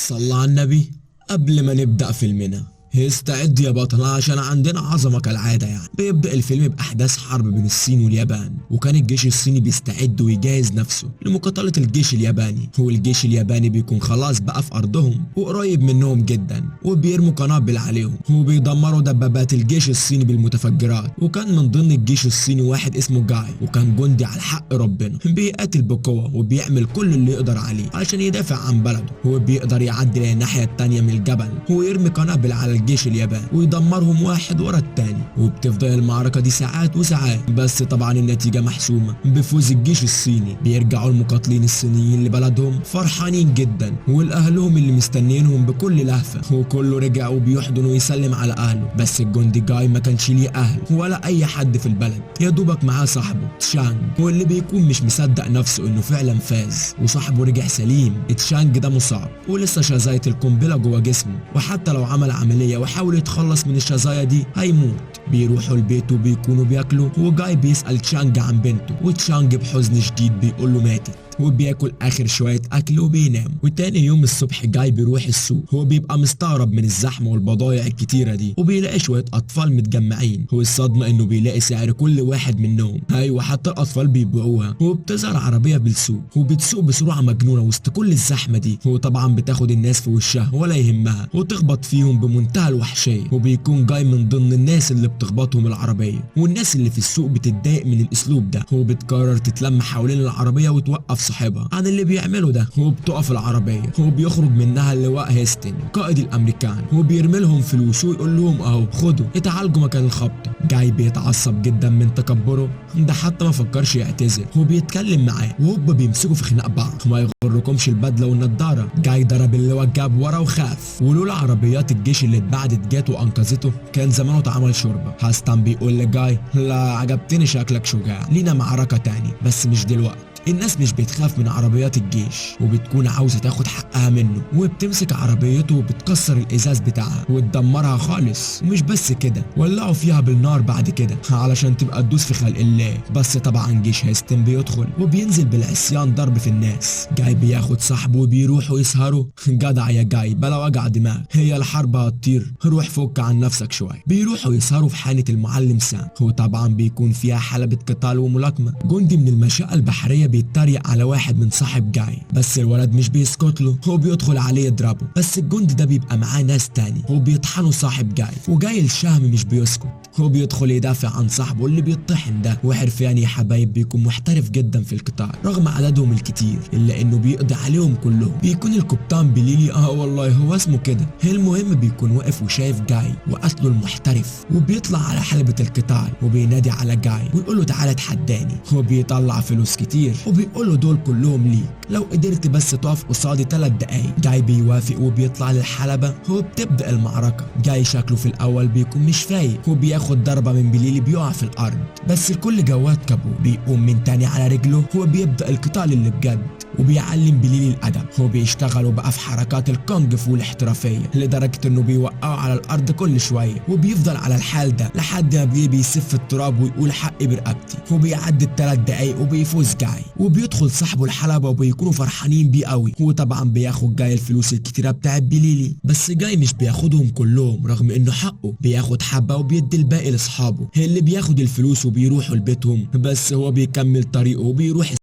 صلى على النبي. قبل ما نبدأ فيلمنا استعد يا بطل عشان عندنا عظمة كالعادة. يعني بيبدأ الفيلم بأحداث حرب بين الصين واليابان، وكان الجيش الصيني بيستعد ويجهز نفسه لمقاتلة الجيش الياباني. والجيش الياباني بيكون خلاص بقى في أرضهم وقريب منهم جدا، وبيرموا قنابل عليهم وبيدمروا دبابات الجيش الصيني بالمتفجرات. وكان من ضمن الجيش الصيني واحد اسمه جاي، وكان جندي على حق ربنا، بيقاتل بقوة وبيعمل كل اللي يقدر عليه عشان يدافع عن بلده. وبيقدر يعدي للناحية التانية من الجبل ويرمي قنابل على الجيش الياباني ويدمرهم واحد ورا التاني. وبتفضل المعركة دي ساعات وساعات، بس طبعا النتيجة محسومة بفوز الجيش الصيني. بيرجعوا المقاتلين الصينيين لبلدهم فرحانين جدا، والاهلهم اللي مستنينهم بكل لهفة، وكله رجع وبيحضن ويسلم على اهله. بس الجندي جاي ما كانش ليه اهل ولا اي حد في البلد، يا دوبك معاه صاحبه تشانج، واللي بيكون مش مصدق نفسه انه فعلا فاز وصاحبه رجع سليم. تشانج ده مصاب ولسه شظاية القنبلة جوه جسمه، وحتى لو عمل عملية وحاول يتخلص من الشظايا دي هيموت. بيروحوا البيت وبيكونوا بياكلوا، وجاي بيسأل تشانج عن بنته، وتشانج بحزن شديد بيقول له ماتت. وبياكل اخر شويه اكل وبينام. وتاني يوم الصبح جاي بيروح السوق، هو بيبقى مستغرب من الزحمه والبضايع الكتيره دي، وبيلاقي شويه اطفال متجمعين. هو الصدمه انه بيلاقي سعر كل واحد منهم، ايوه حتى الاطفال بيبيعوها. وبتظهر عربيه بالسوق وبتسوق بسرعه مجنونه وسط كل الزحمه دي، وطبعا بتاخد الناس في وشها ولا يهمها وتخبط فيهم بمنتهى الوحشيه. وبيكون جاي من ضمن الناس اللي بتخبطهم العربيه، والناس اللي في السوق بتتضايق من الاسلوب ده، وبتقرر تتلم حوالين العربيه وتوقف صاحبها عن اللي بيعمله ده. هو بتقف العربيه، هو بيخرج منها اللواء هيستن قائد الامريكان، هو بيرمي لهم فلوس ويقول لهم اهو خدوا اتعالجوا مكان الخبطه. جاي بيتعصب جدا من تكبره ده، حتى ما فكرش يعتذر. هو بيتكلم معاه وهوبا بيمسكوا في خناق بعض. ما يغركمش البدله والنضاره، جاي ضرب اللواء جاب ورا وخاف. ولولا عربيات الجيش اللي اتبعدت جات وانقذته كان زمانه اتعمل شوربه. هاستن بيقول لجاي لا عجبتني شكلك شجاع، لينا معركه تاني بس مش دلوقتي. الناس مش بتخاف من عربيات الجيش وبتكون عاوزة تاخد حقها منه، وبتمسك عربيته وبتكسر الازاز بتاعها وتدمرها خالص. ومش بس كده، ولعوا فيها بالنار بعد كده علشان تبقى تدوس في خلق الله. بس طبعا جيش هيستن بيدخل وبينزل بالعصيان ضرب في الناس. جاي بياخد صاحبه وبيروحوا يسهروا. جدع يا جاي بلا وجع دماغ، هي الحرب هتطير، روح فك عن نفسك شويه. بيروحوا يسهروا في حانة المعلم سام، وطبعا بيكون فيها حلبة قتال وملاكمة. جندي من المشاة البحرية بيتريق على واحد من صاحب جاي، بس الولد مش بيسكت له، هو بيدخل عليه يضربه. بس الجندي ده بيبقى معاه ناس تاني، هو بيطحنوا صاحب جاي. وجاي الشهم مش بيسكت، هو بيدخل يدافع عن صاحبه اللي بيطحن ده. وحرفيان يا حبايب بيكون محترف جدا في القتال رغم عددهم الكتير، الا انه بيقضي عليهم كلهم. بيكون القبطان بليلي والله هو اسمه كده. المهم بيكون واقف وشايف جاي وقتله المحترف، وبيطلع على حلبة القتال وبينادي على جاي ويقول له تعالى اتحداني. هو بيطلع فلوس كتير وبيقول له دول كلهم ليك لو قدرت بس تقف قصادي 3 دقايق. جاي بيوافق وبيطلع للحلبة. هو بتبدأ المعركة. جاي شكله في الاول بيكون مش فايق، هو بياخد ضربة من بليلي بيقع في الارض، بس الكل جوات كابو بيقوم من تاني على رجله. هو بيبدأ القتال اللي بجد وبيعلم بليلي الادب. هو بيشتغلوا بقى في حركات الكونج فو الاحترافيه لدرجه انه بيوقعوا على الارض كل شويه، وبيفضل على الحال ده لحد ما بليلي بيسف التراب ويقول حقي برقبتي. هو بيعدي ال3 دقايق وبيفوز جاي، وبيدخل صاحبه الحلبه وبيكونوا فرحانين بيه قوي. هو طبعا بياخد جاي الفلوس الكتيره بتاعت بليلي، بس جاي مش بياخدهم كلهم رغم انه حقه، بياخد حبه وبيدي الباقي لاصحابه اللي بياخد الفلوس وبيروحوا لبيتهم. بس هو بيكمل طريقه وبيروح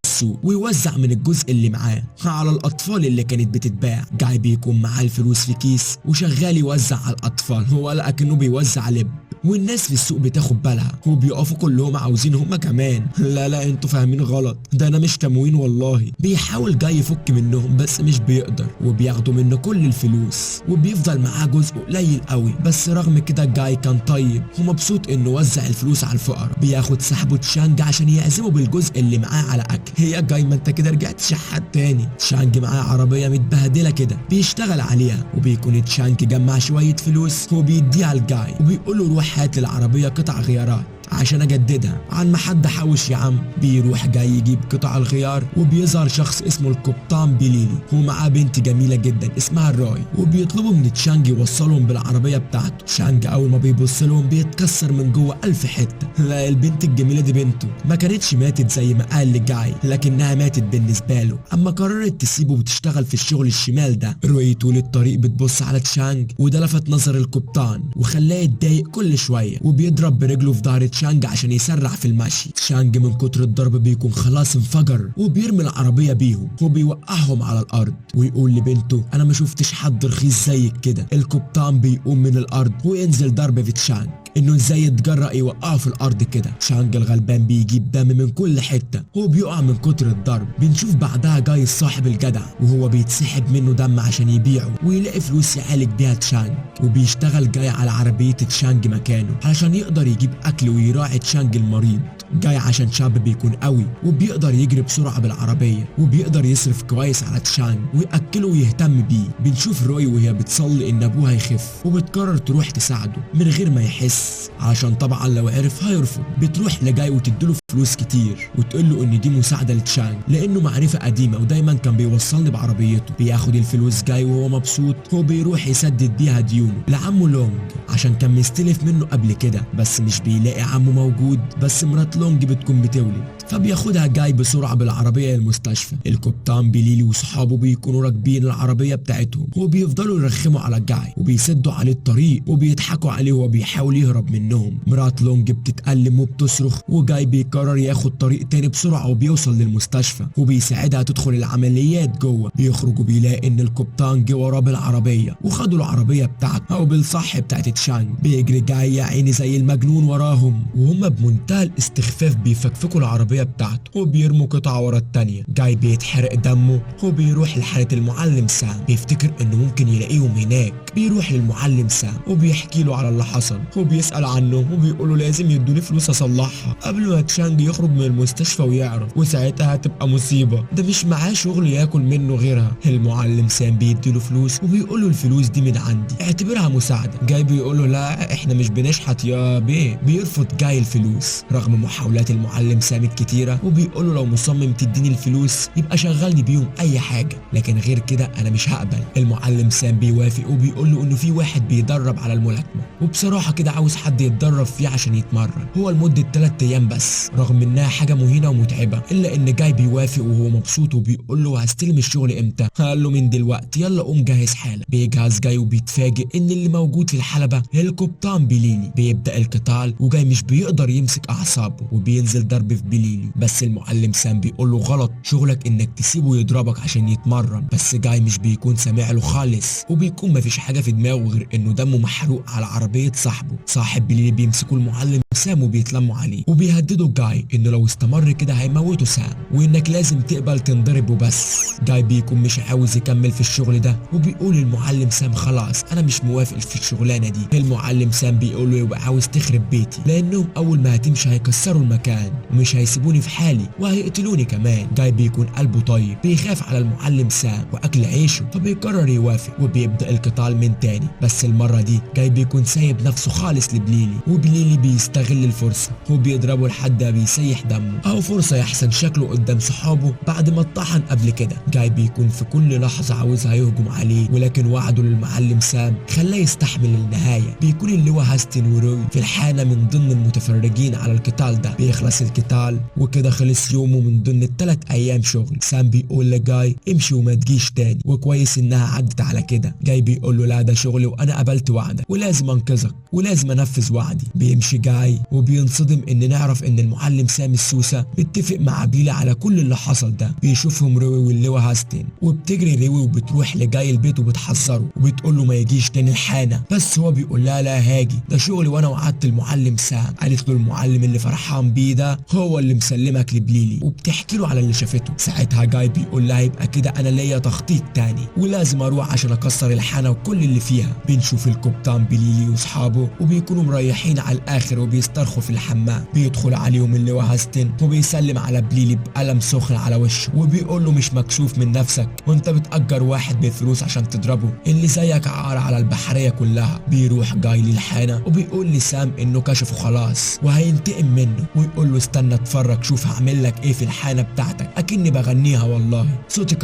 ويوزع من الجزء اللي معاه على الاطفال اللي كانت بتتباع. جاي بيكون معاه الفلوس في كيس وشغال يوزع على الاطفال، هو لكنه بيوزع لب. والناس في السوق بتاخد بالها، هو بيقفوا كلهم عاوزين هما كمان. لا انتوا فاهمين غلط، ده انا مش تموين والله. بيحاول جاي يفك منهم بس مش بيقدر، وبياخدوا منه كل الفلوس وبيفضل معاه جزء قليل قوي. بس رغم كده جاي كان طيب ومبسوط انه وزع الفلوس على الفقراء. بياخد صاحبه تشانج عشان يعزمه بالجزء اللي معاه على اكل. هي جاي ما انت كده رجعت شحات تاني. تشانج معاه عربيه متبهدله كده بيشتغل عليها، وبيكون تشانج جمع شويه فلوس وبيديها لجاي وبيقول له روح هات العربيه قطع غيارات عشان اجددها عن ما حد حوش يا عم. بيروح جاي يجيب قطع الغيار وبيظهر شخص اسمه القبطان بليلي ومعاه بنت جميله جدا اسمها الراي، وبيطلبوا من تشانج يوصلهم بالعربيه بتاعته. تشانج اول ما بيبص لهم بيتكسر من جوه 1000 حته. لا البنت الجميله دي بنته ما كانتش ماتت زي ما قال لجاي، لكنها ماتت بالنسبه له اما قررت تسيبه وتشتغل في الشغل الشمال ده. روي طول الطريق بتبص على تشانج وده لفت نظر القبطان وخلاه يتضايق كل شويه، وبيضرب برجله في ظهر تشانج عشان يسرع في المشي. تشانج من كتر الضرب بيكون خلاص انفجر وبيرمي العربيه بيهم وبيوقعهم على الارض ويقول لبنته انا ما شفتش حد رخيص زيك كده. القبطان بيقوم من الارض وينزل ضرب في تشانج انه ازاي يتجرأ يوقعه في الارض كده. تشانج الغلبان بيجيب دم من كل حته هو بيقع من كتر الضرب. بنشوف بعدها جاي صاحب الجدع وهو بيتسحب منه دم عشان يبيعه ويلاقي فلوس يعالج بيها تشانج، وبيشتغل جاي على عربيه تشانج مكانه علشان يقدر يجيب اكل ويراعي تشانج المريض. جاي عشان شاب بيكون قوي وبيقدر يجري بسرعه بالعربيه وبيقدر يصرف كويس على تشانج وياكله ويهتم بيه. بنشوف روي وهي بتصلي ان ابوها يخف وبتقرر تروح تساعده من غير ما يحس عشان طبعا لو عرف هيرفض. بتروح لجاي وتديله فلوس كتير وتقول له ان دي مساعده لتشانج لانه معرفه قديمه ودايما كان بيوصلني بعربيته. بياخد الفلوس جاي وهو مبسوط وبيروح يسدد بيها ديونه لعمه لونج عشان كان مستلف منه قبل كده، بس مش بيلاقي عمه موجود. بس مرات لونج بتكون بتولد فبياخدها جاي بسرعه بالعربيه للمستشفى. القبطان بليلي وصحابه بيكونوا راكبين العربيه بتاعتهم وبيفضلوا يرخموا على جاي وبيسدوا عليه الطريق وبيضحكوا عليه وهو بيحاول يهرب منهم. مرات لونج بتتألم وبتصرخ وجاي بيقرر ياخد طريق تاني بسرعه وبيوصل للمستشفى وبيساعدها تدخل العمليات جوه. بيخرج وبيلاقي ان القبطان جه وراه بالعربيه وخدوا العربيه بتاعته او بالصح بتاعت تشانج. بيجري جاي يا عيني زي المجنون وراهم وهم بمنتهى الاستخفاف بيفكفكوا العربيه بتاعته وبيرموا قطعه ورا التانيه. جاي بيتحرق دمه وبيروح لحاله المعلم سام بيفتكر انه ممكن يلاقيهم هناك. بيروح للمعلم سام وبيحكي له على اللي حصل وبيسأل عنه وبيقولوا لازم يدوني فلوس اصلحها قبل ما تشانج يخرج من المستشفى ويعرف، وساعتها هتبقى مصيبه. ده مش معاه شغل ياكل منه غيرها. المعلم سام بيديله فلوس وبيقول له الفلوس دي من عندي اعتبرها مساعده. جاي بيقول له لا احنا مش بنشحت يا بيه. بيرفض جاي الفلوس رغم محاولات المعلم سام الكتيره وبيقول له لو مصمم تديني الفلوس يبقى شغلني بيهم اي حاجه، لكن غير كده انا مش هقبل. المعلم سام بيوافق وبيقول له انه في واحد بيدرب على الملاكمه وبصراحه كده عاوز حد يتدرب فيه عشان يتمرن هو لمده 3 ايام بس، رغم انها حاجه مهينه ومتعبه. الا ان جاي بيوافق وهو مبسوط وبيقول له هستلم الشغل امتى؟ قال له من دلوقتي يلا قوم جهز حالك. بيجهز جاي وبيتفاجئ ان اللي موجود في الحلبه القبطان بليلي. بيبدا القتال وجاي مش بيقدر يمسك اعصابه وبينزل ضرب في بليلي، بس المعلم سام بيقول له غلط شغلك انك تسيبه يضربك عشان يتمرن. بس جاي مش بيكون سامع له خالص وبيكون مفيش حاجه في دماغه غير انه دمه محروق على عربيه صاحبه. صاحب بليلي بيمسكوا المعلم سام وبيتلموا عليه وبيهددوا جاي انه لو استمر كده هيموتوا سام وانك لازم تقبل تنضرب وبس. جاي بيكون مش عاوز يكمل في الشغل ده وبيقول للمعلم سام خلاص انا مش موافق في الشغلانه دي. المعلم سام بيقول له يبقى عاوز تخرب بيتي لانهم اول ما هتمشي هيكسروا المكان ومش هيسيبوني في حالي وهيقتلوني كمان. جاي بيكون قلبه طيب بيخاف على المعلم سام واكل عيشه فبيقرر يوافق وبيبدا القتال من تاني. بس المره دي جاي بيكون سايب نفسه خالص لبليلي وبليلي بيستغل الفرصه وبيضربه لحد ما بيسيح دمه او فرصه يحسن شكله قدام صحابه بعد ما اتطحن قبل كده. جاي بيكون في كل لحظه عاوزها يهجم عليه ولكن وعده للمعلم سام خلاه يستحمل النهايه. بيكون اللواء هاستن وروي في الحانه من ضمن المتفرجين على القتال ده. بيخلص القتال وكده خلص يومه من ضمن ال3 ايام شغل. سام بيقول لجاي امشي وما تجيش تاني وكويس انها عدت على كده. جاي بيقول له لا ده شغلي وانا قبلت وعدك ولازم انقذك ولازم انفذ وعدي. بيمشي جاي وبينصدم ان نعرف ان المعلم سام السوسه متفق مع بيلي على كل اللي حصل ده. بيشوفهم روي واللواء هاستن وبتجري روي وبتروح لجاي البيت وبتحذره وبتقول له ما يجيش تاني الحانه، بس هو بيقول لا هاجي ده شغلي وانا وعدت المعلم سام. قالت له المعلم اللي فرحان بيه ده هو اللي وبسلمك لبليلي وبتحكي له على اللي شافته. ساعتها جاي بيقول لها يبقى كده انا ليا تخطيط تاني ولازم اروح عشان اكسر الحانه وكل اللي فيها. بنشوف القبطان بليلي واصحابه وبيكونوا مريحين على الاخر وبيسترخوا في الحمام. بيدخل عليهم اللواء هاستن وبيسلم على بليلي بقلم سخن على وشه وبيقول له مش مكسوف من نفسك وانت بتأجر واحد بفلوس عشان تضربه؟ اللي زيك عار على البحريه كلها. بيروح جاي للحانه وبيقول لسام انه كشفه خلاص وهينتقم منه ويقول له استنى اتفرج شوف هعمل لك ايه في الحانه بتاعتك اكني بغنيها والله، صوتي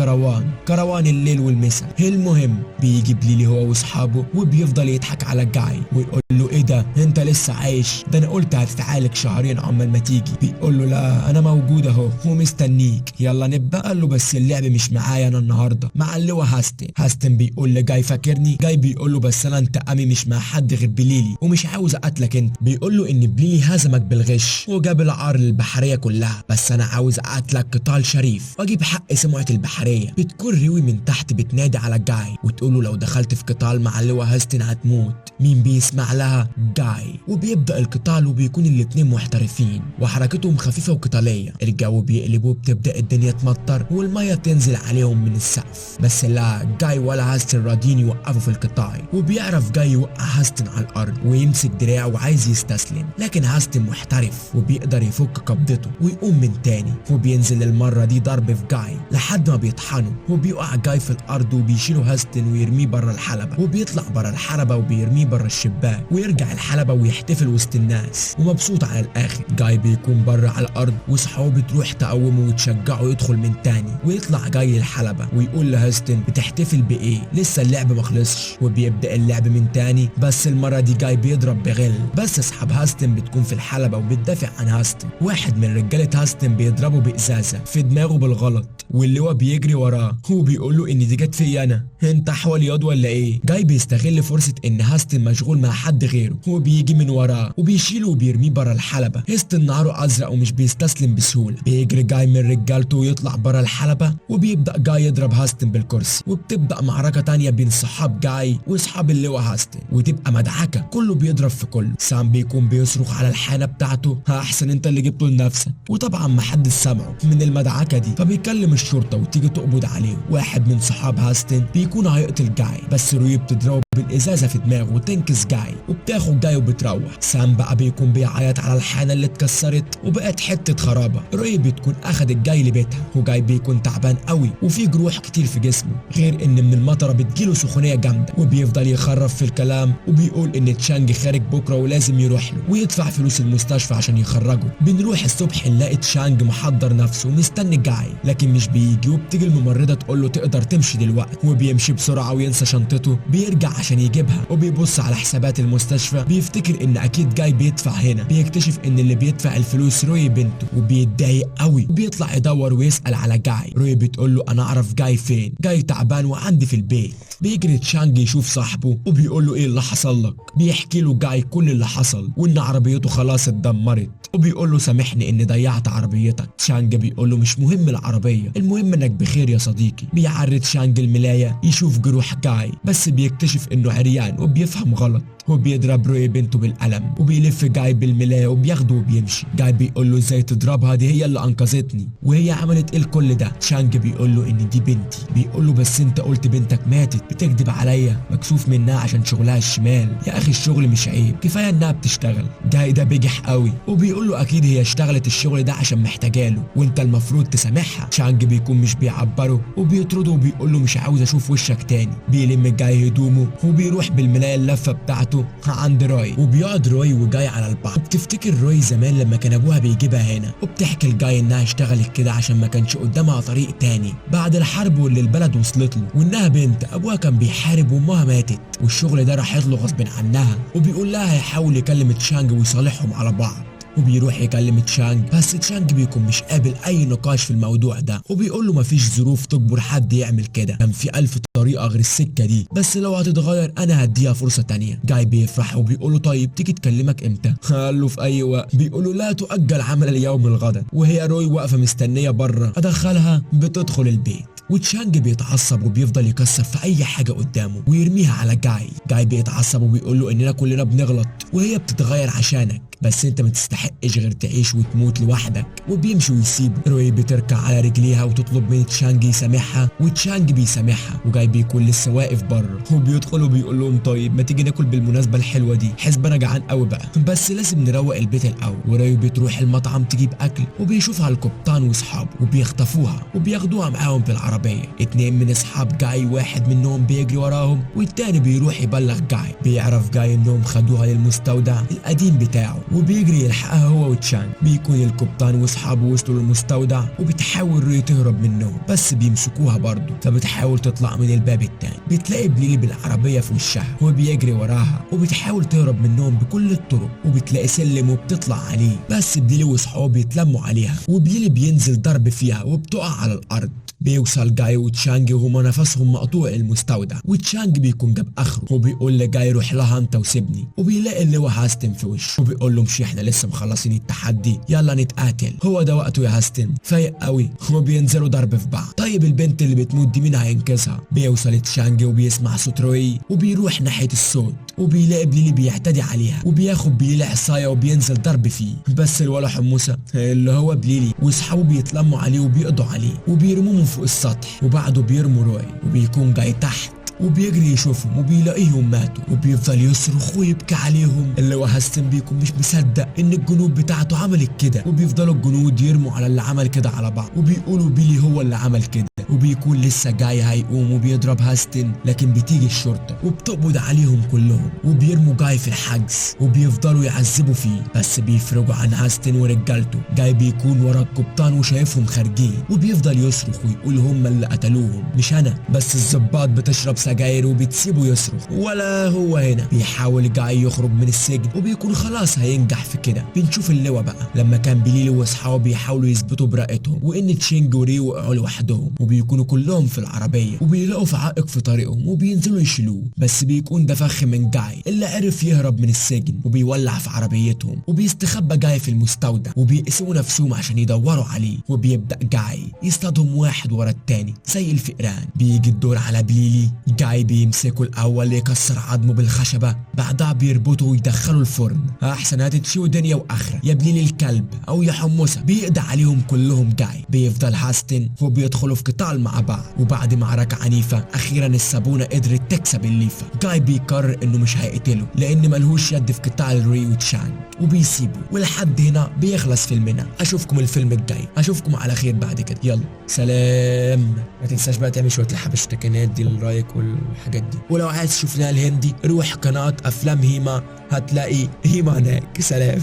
كروان الليل والمساء. المهم بيجي بليلي هو واصحابه وبيفضل يضحك على جاي ويقول له ايه ده انت لسه عايش؟ ده انا قلت هتتعالج شهرين عمال ما تيجي. بيقول له لا انا موجود اهو ومستنيك يلا نبدا. قال له بس اللعب مش معايا انا النهارده مع اللواء هاستن. هاستن بيقول لجاي فاكرني؟ جاي بيقول له بس انا انتقامي مش مع حد غير بليلي ومش عاوز اقتلك انت. بيقول له ان بليلي هزمك بالغش وجاب العار للبحريه كلها بس انا عاوز اقتلك قتال شريف واجيب حق سمعه البحريه. بتكون روي من تحت بتنادي على جاي وتقول له لو دخلت في قتال مع اللواء هاستن هتموت. مين بيسمع لها؟ جاي. وبيبدا القتال وبيكون الاتنين محترفين وحركتهم خفيفه وقتاليه. الجو بيقلب وبتبدا الدنيا تمطر والميه تنزل عليهم من السقف بس لا جاي ولا هاستن راضيين يوقفوا في القتال. وبيعرف جاي يوقع هاستن على الارض ويمسك دراعه وعايز يستسلم لكن هاستن محترف وبيقدر يفك قبضته ويقوم من تاني وبينزل المره دي ضرب في جاي لحد ما بيطحنه وبيقع جاي في الارض وبيشيله هاستن ويرميه بره الحلبه وبيطلع بره الحلبه وبيرميه بره الشباك ويرجع الحلبه ويحتفل وسط الناس ومبسوط على الاخر. جاي بيكون بره على الارض واصحابه بتروح تقومه وتشجعه يدخل من تاني ويطلع جاي الحلبه ويقول لهاستن بتحتفل بايه؟ لسه اللعب مخلصش. وبيبدا اللعب من تاني بس المره دي جاي بيضرب بغل بس اصحاب هاستن بتكون في الحلبه وبتدافع عن هاستن. واحد من رجاله هاستن بيضربه بازازه في دماغه بالغلط واللواء بيجري وراه وبيقول له ان دي جت فيا انا، انت حوال ياض ولا ايه؟ جاي بيستغل فرصه ان هاستن مشغول مع حد غيره وبيجي من وراه وبيشيله وبيرميه بره الحلبه. هاستن نعره ازرق ومش بيستسلم بسهوله. بيجري جاي من رجالته ويطلع بره الحلبه وبيبدا جاي يضرب هاستن بالكرسي وبتبدا معركه تانيه بين صحاب جاي واصحاب اللواء هاستن وتبقى مدعكه كله بيضرب في كله. سام بيكون بيصرخ على الحانه بتاعته احسن انت اللي جبته لنفسك وطبعا محدش سامعه من المدعكه دي فبيكلم الشرطه وتيجي تقبض عليه. واحد من صحاب هاستن بيكون هيقتل جاي بس روي بتضربه بالازازه في دماغه وتنكس جاي وبتاخد جاي وبتروح. سام بقى بيكون بيعيط على الحانه اللي اتكسرت وبقت حته خرابه. روي بتكون اخدت جاي لبيتها وجاي بيكون تعبان قوي وفي جروح كتير في جسمه غير ان من المطره بتجيله سخونيه جامده وبيفضل يخرف في الكلام وبيقول ان تشانج خارج بكره ولازم يروح له ويدفع فلوس المستشفى عشان يخرجه. بنروح الصبح نلاقي تشانج محضر نفسه ومستني جاي لكن مش بيجي وبتيجي الممرضه تقول له تقدر تمشي دلوقتي وبيمشي بسرعه وينسى شنطته. بيرجع عشان يجيبها وبيبص على حسابات المستشفى بيفتكر ان اكيد جاي بيدفع هنا. بيكتشف ان اللي بيدفع الفلوس روي بنته وبيتضايق قوي وبيطلع يدور ويسال على جاي. روي بتقول له انا اعرف جاي فين، جاي تعبان وعندي في البيت. بيجري تشانج يشوف صاحبه وبيقول له ايه اللي حصل لك. بيحكي له جاي كل اللي حصل وان عربيته خلاص اتدمرت وبيقول له سامحني اني ضيعت عربيتك. تشانج بيقول له مش مهم العربيه المهم انك بخير يا صديقي. بيعرض تشانج الملايه يشوف جروح جاي بس بيكتشف انه عريان وبيفهم غلط وبيضرب روي بنته بالقلم وبيلف جاي بالملايه وبياخده وبيمشي. جاي بيقول له ازاي تضربها دي هي اللي انقذتني وهي عملت ايه لكل ده؟ تشانج بيقول له ان دي بنتي. بيقول له بس انت قلت بنتك ماتت بتكذب عليا، مكسوف منها عشان شغلها الشمال. يا اخي الشغل مش عيب كفايه انها بتشتغل. جاي ده بيجح قوي وبيقول له اكيد هي اشتغلت الشغل ده عشان محتاجاله وانت المفروض تسامحها. تشانج بيكون مش بيعبره وبيطرده وبيقول له مش عاوز اشوف وشك تاني. بيلم جاي هدومه وبيروح بالملايه اللفه بتاعته عند روي وبيقعد روي وجاي على البحر. وبتفتكر روي زمان لما كان ابوها بيجيبها هنا وبتحكي لجاي انها اشتغلت كده عشان ما كانش قدامها طريق تاني بعد الحرب واللي البلد وصلت له وانها بنت ابوها كان بيحارب وامها ماتت والشغل ده راحت له غصب عنها. وبيقول لها هيحاول يكلم تشانج ويصالحهم على بعض وبيروح يكلم تشانج بس تشانج بيكون مش قابل اي نقاش في الموضوع ده وبيقول له مفيش ظروف تجبر حد يعمل كده، كان في 1000 طريقه غير السكه دي بس لو هتتغير انا هديها فرصه تانيه. جاي بيفرح وبيقول له طيب تيجي تكلمك امتى؟ قال له في اي وقت. بيقول له لا تؤجل عمل اليوم الغدا. وهي روي واقفه مستنيه بره ادخلها بتدخل البيت وتشانج بيتعصب وبيفضل يكسر في اي حاجه قدامه ويرميها على جاي. جاي بيتعصب وبيقول له اننا كلنا بنغلط وهي بتتغير عشانك بس انت ما تستحقش غير تعيش وتموت لوحدك. وبيمشي ويسيبه. روي بتركع على رجليها وتطلب من تشانج يسامحها، وتشانج بيسامحها، وجاي بيكون لسه واقف بره. هو بيدخل وبيقول لهم طيب ما تيجي ناكل بالمناسبه الحلوه دي، حسب انا جعان قوي بقى، بس لازم نروق البيت الاول. ورايو بتروح المطعم تجيب اكل، وبيشوفها القبطان واصحابه وبيخطفوها وبياخدوها معاهم في العربيه. اتنين من اصحاب جاي، واحد منهم بيجري وراهم والتاني بيروح يبلغ جاي. بيعرف جاي انهم خدوها للمستودع القديم بتاعه، وبيجري يلحقها هو وتشانج. بيكون القبطان واصحابه وصلوا للمستودع، وبتحاول روي تهرب منهم بس بيمسكوها برضه، فبتحاول تطلع من الباب التاني. بتلاقي بليلي بالعربيه في وشها وبيجري وراها، وبتحاول تهرب منهم بكل الطرق، وبتلاقي سلم وبتطلع عليه، بس بليلي واصحابه بيتلموا عليها، وبليلي بينزل ضرب فيها وبتقع على الارض. بيوصل جاي وتشانج وهما نفسهم مقطوع المستودع، وتشانج بيكون جاب اخره وبيقول لجاي روح لها انت وسيبني. وبيلاقي اللي هو هاستن في وشه وبيقول له مش احنا لسه مخلصين التحدي، يلا نتقاتل، هو ده وقته يا هاستن. فايق قوي وبينزلوا ضرب في بعض. طيب البنت اللي بتموت دي مين هينقذها؟ بيوصل تشانج وبيسمع صوت روي وبيروح ناحيه الصوت، وبيلاقي بليلي بيعتدي عليها، وبياخد بليلي عصايه وبينزل ضرب فيه. بس الولا حموسه اللي هو بليلي واصحابه بيتلموا عليه وبيقضوا عليه وبيرموه من فوق السطح، وبعده بيرموا روي وبيكون جاي تحت وبيجري يشوفهم وبيلاقيهم ماتوا، وبيفضل يصرخ ويبكي عليهم. اللي هو هاستن بيكون مش مصدق ان الجنود بتاعته عملت كده، وبيفضلوا الجنود يرموا على اللي عمل كده على بعض، وبيقولوا بيلي هو اللي عمل كده. وبيكون لسه جاي هيقوم وبيضرب هاستن، لكن بتيجي الشرطه وبتقبض عليهم كلهم، وبيرموا جاي في الحجز وبيفضلوا يعذبوا فيه، بس بيفرجوا عن هاستن ورجالته. جاي بيكون ورا القبطان وشايفهم خارجين، وبيفضل يصرخ ويقول هم اللي قتلوهم مش انا. بس الضباط بتشرب سجاير وبتسيبه يصرخ، ولا هو هنا بيحاول جاي يخرج من السجن وبيكون خلاص هينجح في كده. بنشوف اللواء بقى لما كان بليلي واصحابه بيحاولوا يثبتوا براءتهم، وان تشينج وريو وقعوا لوحدهم، وبيكونوا كلهم في العربيه وبيلاقوا في عائق في طريقهم وبينزلوا يشيلوه، بس بيكون ده فخ من جاي اللي عرف يهرب من السجن، وبيولع في عربيتهم وبيستخبى جاي في المستودع، وبيقسموا نفسهم عشان يدوروا عليه. وبيبدا جاي يصطادهم واحد ورا التاني زي الفئران. بيجي الدور على بليلي. جاي بيمسكوا الاول يكسر عظمه بالخشبه، بعدها بيربطه ويدخله الفرن. احسن هتتشوي دنيا واخره يا بليلي الكلب او يا حموسه. بيقضي عليهم كلهم. جاي بيفضل هاستن وبيدخلوا في قتال مع بعض، وبعد معركه عنيفه اخيرا السابونه قدرت تكسب الليفه. جاي بيقرر انه مش هيقتله لان ملهوش يد في قتال روي وتشانج، وبيسيبه. ولحد هنا بيخلص فيلمنا. اشوفكم الفيلم الجاي، اشوفكم على خير بعد كده، يلا سلام. ما تنساش بقى تعمل شويه الحبشتكنات دي للرايك والحاجات دي، ولو عايز تشوف لنا الهندي روح قناه افلام هيما، هتلاقي هيما هناك. سلام.